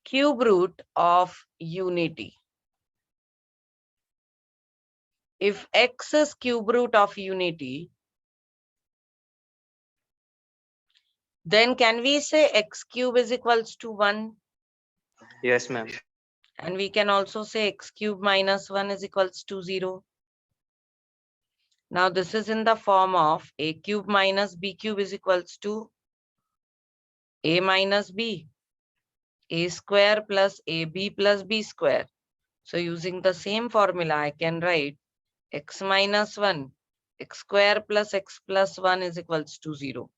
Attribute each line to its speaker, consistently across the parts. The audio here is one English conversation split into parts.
Speaker 1: cube root of unity. If x is cube root of unity, then can we say x cube is equals to 1?
Speaker 2: Yes, ma'am.
Speaker 1: And we can also say x cube minus 1 is equals to 0. Now this is in the form of a cube minus b cube is equals to a minus b, a square plus ab plus b square. So using the same formula, I can write x minus 1, x square plus x plus 1 is equals to 0.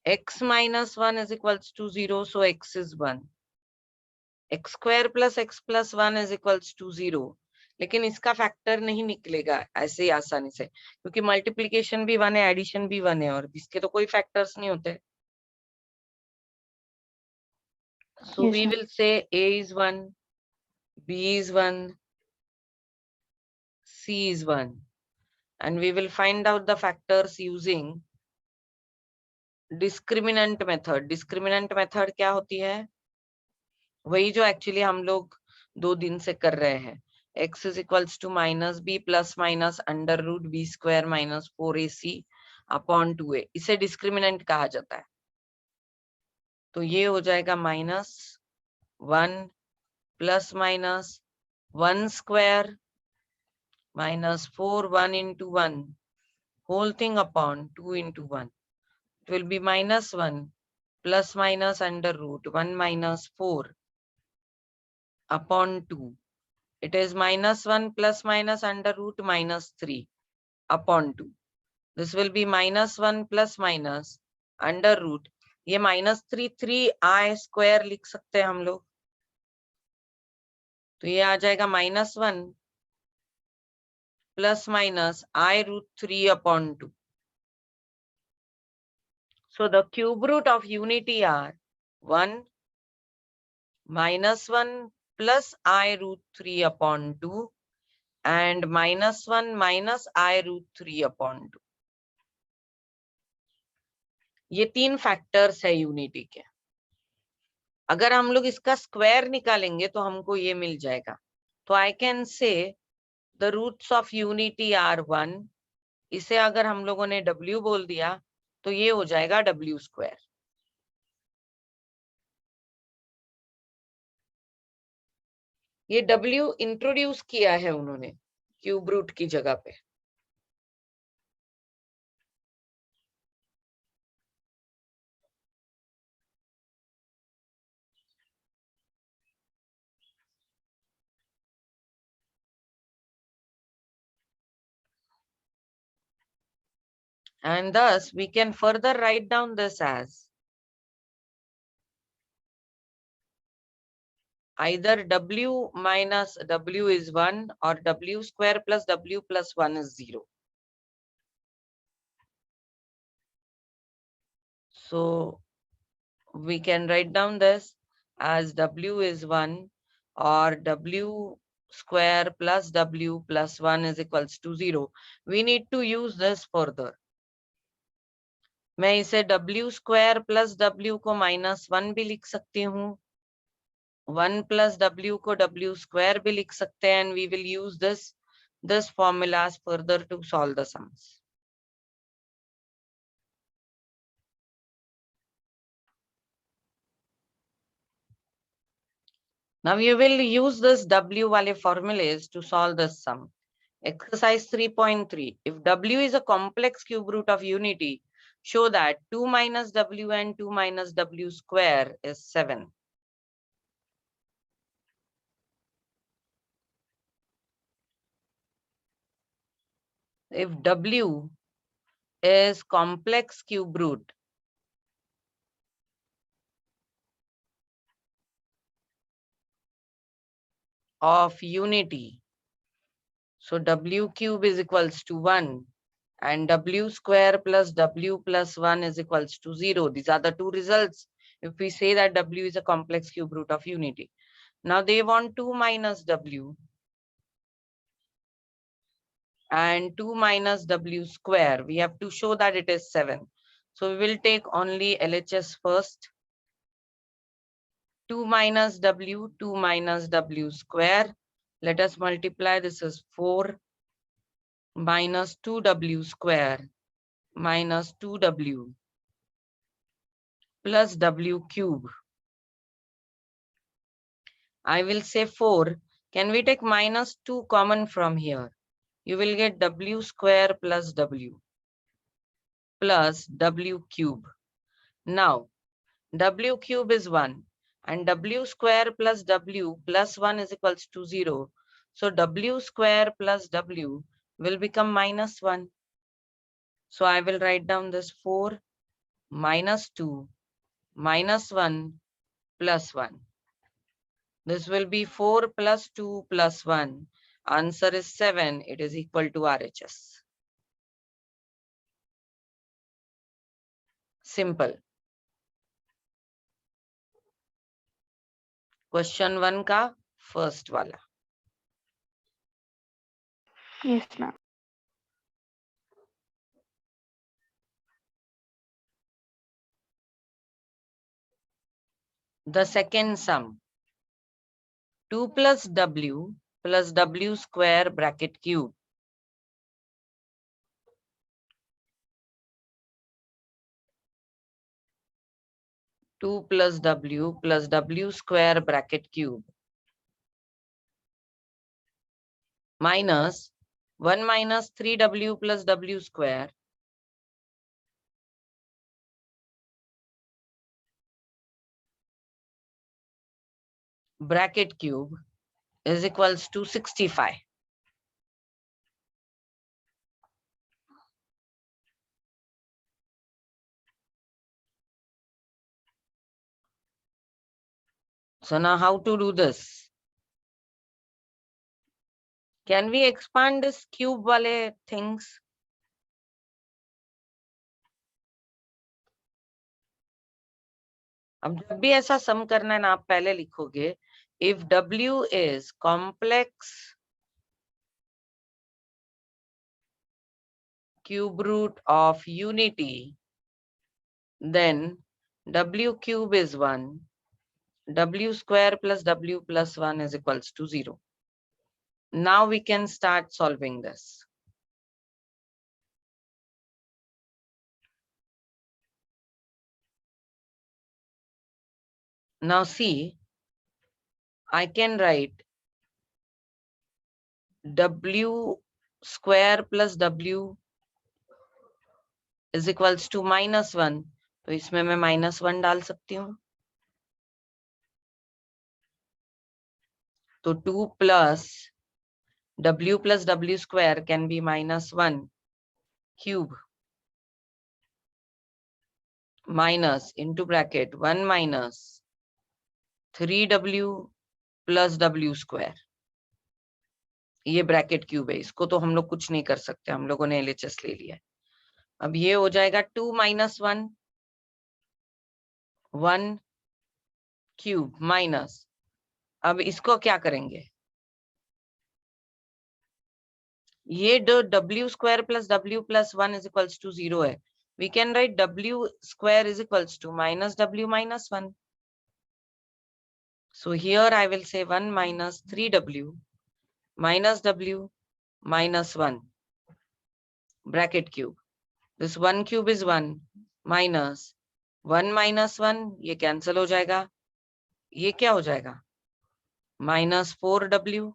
Speaker 1: X minus 1 is equals to 0, so x is 1. X square plus x plus 1 is equals to 0. लेकिन इसका factor नहीं निकलेगा ऐसे ही आसानी से, क्योंकि multiplication भी 1 है, एडिशन भी 1 है, और इसके तो कोई फैक्टर्स नहीं होते. So
Speaker 3: Yes,
Speaker 1: we
Speaker 3: ma'am.
Speaker 1: will say a is 1, b is 1, c is 1, and we will find out the factors using discriminant method. Discriminant method क्या होती है? वही जो एक्चुअली हम लोग 2 दिन से कर रहे हैं. x is equals to minus b plus minus under root b square minus 4ac upon 2a. इसे डिस्क्रिमिनेंट कहा जाता है. तो ये हो जाएगा minus 1 plus minus 1 square minus 4 1 into 1 whole thing upon 2 into 1. It will be minus 1 plus minus under root 1 minus 4 upon 2. It is minus 1 plus minus under root minus 3 upon 2. This will be minus 1 plus minus under root. ये minus 3 3i square लिख सकते हैं हम लोग. तो ये आ जाएगा minus 1 plus minus I root 3 upon 2. So the cube root of unity are 1 minus 1 plus I root 3 upon 2 and minus 1 minus I root 3 upon 2. ये 3 फैक्टर्स है यूनिटी के. अगर हम लोग इसका स्क्वायर निकालेंगे तो हमको ये मिल जाएगा. तो I can say the roots of unity are 1. इसे अगर हम लोगों ने W बोल दिया तो ये हो जाएगा W स्क्वायर. ये W इंट्रोड्यूस किया है उन्होंने क्यूब रूट की जगह पे. And thus we can further write down this as either W minus W is 1 or W square plus W plus 1 is 0. So we can write down this as W is 1 or W square plus W plus 1 is equals to 0. We need to use this further. मैं इसे W square plus W को minus 1 भी लिख सकती हूँ. 1 plus W को W square भी लिख सकते हैं, and we will use this formulas further to solve the sums. Now you will use this W wale formulas to solve this sum. Exercise 3.3. If W is a complex cube root of unity, show that 2 minus W and 2 minus W square is 7. If W is complex cube root of unity, so W cube is equals to 1 and W square plus W plus 1 is equals to 0. These are the two results if we say that W is a complex cube root of unity. Now they want 2 minus W and 2 minus W square. We have to show that it is 7. So we will take only LHS first. 2 minus w square. Let us multiply. This is 4 minus 2w square minus 2w plus w cube. I will say 4. Can we take minus 2 common from here? You will get w square plus w cube. Now, w cube is 1 and w square plus w plus 1 is equals to 0. So w square plus w will become minus 1. So I will write down this 4 minus 2 minus 1 plus 1. This will be 4 plus 2 plus 1. Answer is 7. It is equal to RHS. Simple. Question 1 का first वाला.
Speaker 3: Yes, ma'am.
Speaker 1: The second sum. 2 plus w square bracket cube. Two plus w square bracket cube minus 1 minus 3w plus w square bracket cube is equals to 65. So now how to do this? Can we expand this cube wale things? अब जब भी ऐसा सम करना है ना, आप पहले लिखोगे if w is complex cube root of unity, then w cube is 1, w square plus w plus 1 is equals to 0. Now we can start solving this. Now see, I can write w square plus w is equals to minus 1. तो इसमें मैं minus 1 डाल सकती हूँ. तो 2 plus w square can be minus 1 cube minus into bracket 1 minus 3w plus w square. ये bracket cube है, इसको तो हम लोग कुछ नहीं कर सकते, हम लोगों ने LHS ले लिया है. अब ये हो जाएगा 2 minus 1 क्यूब माइनस. अब इसको क्या करेंगे? ये w square plus w plus 1 is equals to 0 है. We can write w square is equals to minus w minus 1. So here I will say 1 minus 3w minus w minus 1 bracket cube. This 1 cube is 1 minus 1 minus 1, ये cancel हो जाएगा. ये क्या हो जाएगा? Minus 4w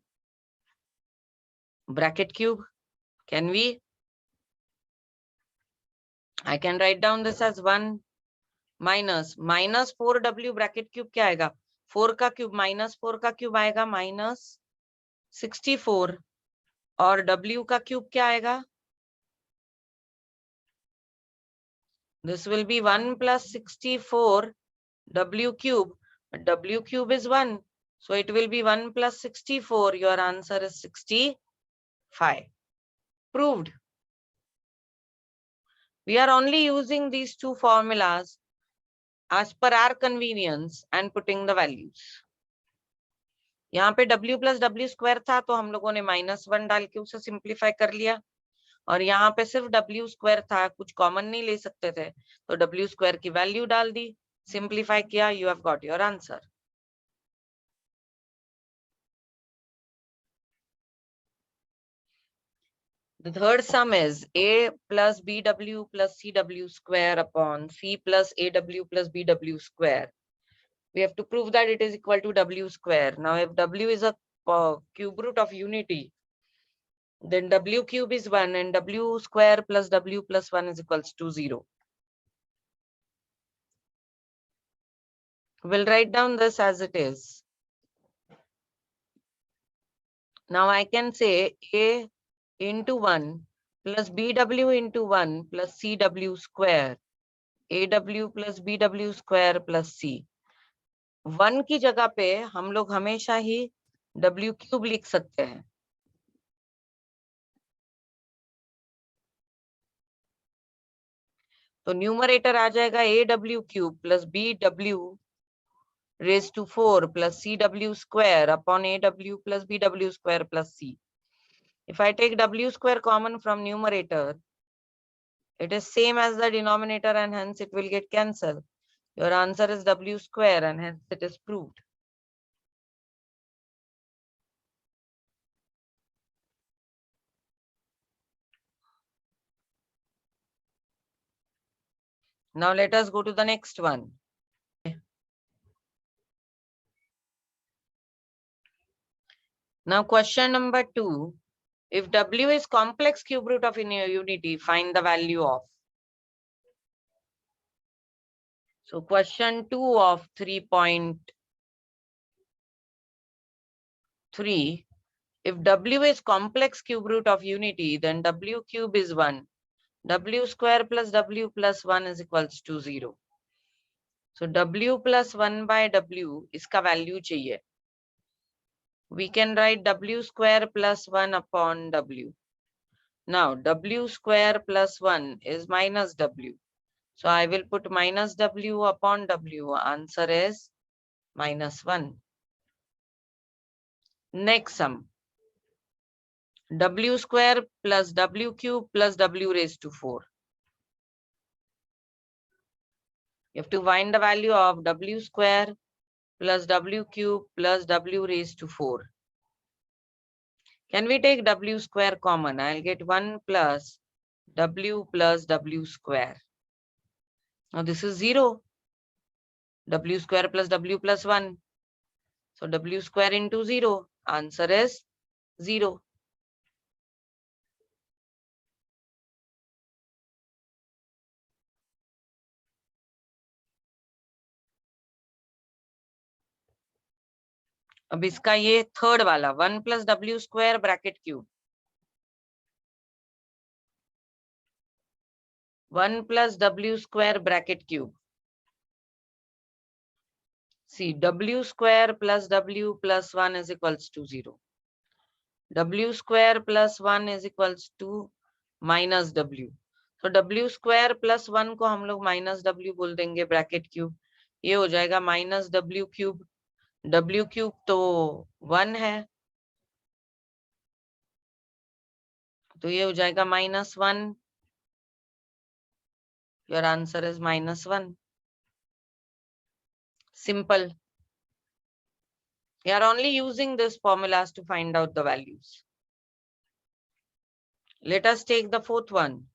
Speaker 1: bracket cube. Can we? I can write down this as 1 minus 4w bracket cube क्या आएगा? 4 का क्यूब minus 4 का क्यूब आएगा minus 64 और w का क्यूब क्या आएगा? This will be 1 plus 64 w cube. But w cube is 1. So it will be 1 plus 64. Your answer is 65. Proved. We are only using these two formulas as per our convenience and putting the values. यहाँ पे w plus w square था तो हम लोगों ने -1 डाल के उसे सिंप्लीफाई कर लिया, और यहाँ पे सिर्फ w square था, कुछ कॉमन नहीं ले सकते थे, तो w square की वैल्यू डाल दी, सिंप्लीफाई किया, you have got your answer. The third sum is A plus BW plus CW square upon C plus AW plus BW square. We have to prove that it is equal to W square. Now, if W is a cube root of unity, then W cube is 1 and W square plus W plus 1 is equals to 0. We'll write down this as it is. Now I can say A into 1 plus BW into 1 plus CW square, AW plus BW square plus C. 1 की जगह पे हम लोग हमेशा ही W cube लिख सकते हैं. तो न्यूमरेटर आ जाएगा AW cube plus BW raised to 4 plus CW square upon AW plus BW square plus C. If I take W square common from numerator, it is same as the denominator and hence it will get cancelled. Your answer is W square and hence it is proved. Now let us go to the next one. Now question number 2. If W is complex cube root of unity, find the value of. So question 2 of 3.3. If W is complex cube root of unity, then W cube is 1. W square plus W plus 1 is equals to 0. So W plus 1 by W इसका value चाहिए. We can write W square plus 1 upon W. Now W square plus 1 is minus W. So I will put minus W upon W. Answer is minus 1. Next sum. W square plus W cube plus W raised to 4. You have to find the value of W square plus W cube plus W raised to 4. Can we take W square common? I'll get 1 plus W square. Now this is 0. W square plus W plus 1. So W square into 0. Answer is 0. अब इसका ये third वाला 1 plus W square bracket cube. 1 plus W square bracket cube. See, W square plus W plus 1 is equals to 0. W square plus 1 is equals to minus W. तो W square plus 1 को हम लोग minus W बोल देंगे bracket cube. ये हो जाएगा minus W cube. W cube तो 1 है. तो ये हो जाएगा -1. Your answer is -1. Simple. We are only using this formulas to find out the values. Let us take the fourth one.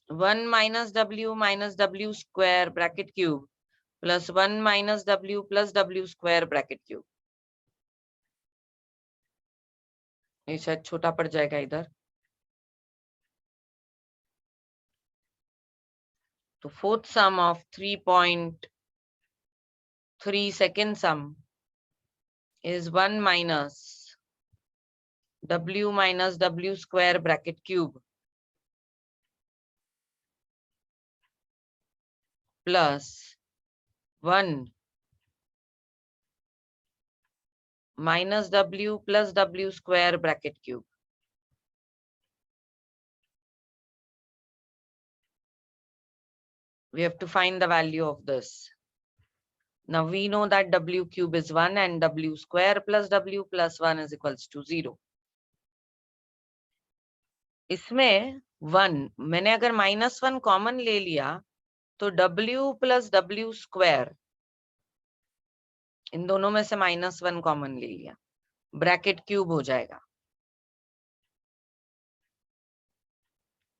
Speaker 1: 1 minus W square bracket cube plus 1 minus W plus W square bracket cube. ये शायद छोटा पड़ जाएगा इधर. तो fourth sum of 3.3 second sum is 1 minus W square bracket cube plus 1 minus W plus W square bracket cube. We have to find the value of this. Now we know that W cube is 1 and W square plus W plus 1 is equals to 0. इसमें 1 मैंने अगर -1 common ले लिया तो W plus W square इन दोनों में से -1 common ले लिया. ब्रैकेट क्यूब हो जाएगा,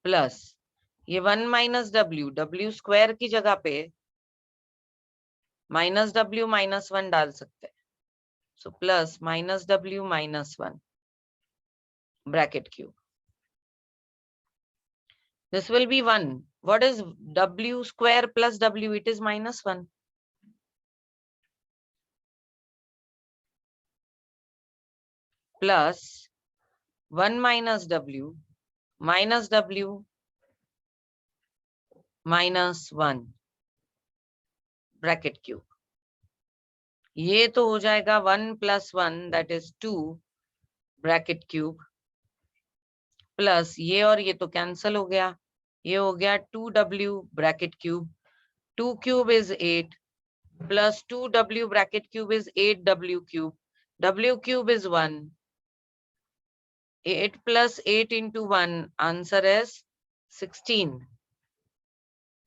Speaker 1: प्लस ये 1 माइनस डब्ल्यू, डब्ल्यू स्क्वायर की जगह पे माइनस डब्ल्यू माइनस 1 डाल सकते हैं, so plus minus W minus 1 bracket cube. This will be 1. What is w square plus w? It is minus 1. Plus 1 minus w minus w minus 1 bracket cube. ये तो हो जाएगा 1 plus 1 that is 2 bracket cube, plus ये और ये तो cancel हो गया, ये हो गया 2w bracket cube, 2 cube is 8 plus 2w bracket cube is 8w cube, w cube is 1, 8 plus 8 into 1, answer is 16.